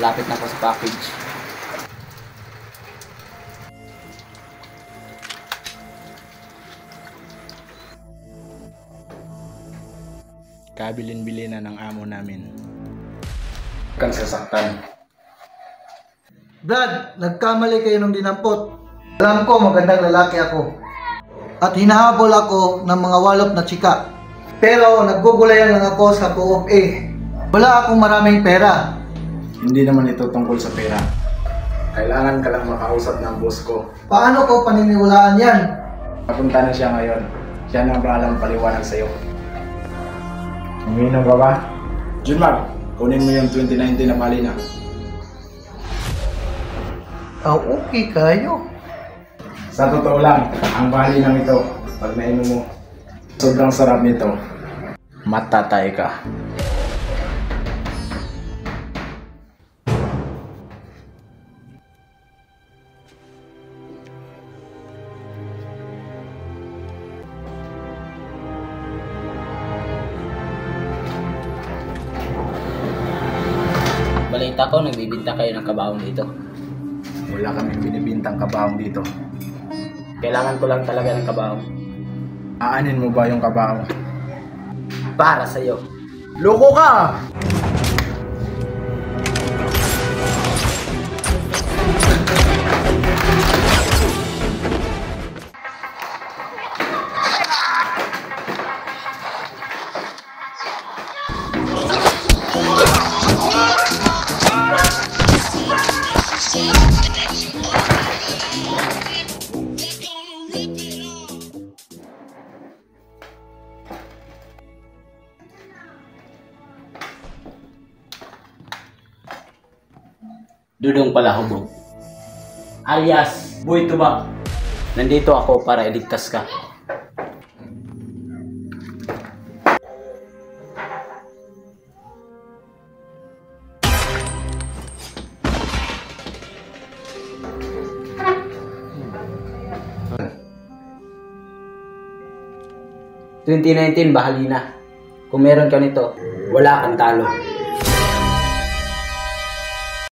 Malapit na ako sa package. Kabilin-bilin na ng amo namin. Kan sasaktan. Brad, nagkamali kayo ng dinampot. Alam ko magandang lalaki ako. At hinahabol ako ng mga walop na tsika. Pero naggugulayan lang ako sa co-op A. Wala akong maraming pera. Hindi naman ito tungkol sa pera. Kailangan ka lang makausap ng boss ko. Paano ko paniniwalaan yan? Papunta na siya ngayon. Siya na bahalang paliwanag sa'yo. Uminom ka ba? Junmar, kunin mo yung 2019 na mali na. Okay kayo. Sa totoo lang, ang bali lang ito. Pag nainom mo, sobrang sarap nito. Matatay ka. Balita ko, nagbibinta kayo ng kabaong dito. Wala kaming binibintang kabaong dito. Kailangan ko lang talaga ng kabaong. Aanin mo ba yung kabaong? Para sa'yo. Loko ka! Dudong Palahubog, alias Boy Tubak. Nandito ako para iligtas ka. '19, bahali na. Kung meron ka nito, wala kang talo.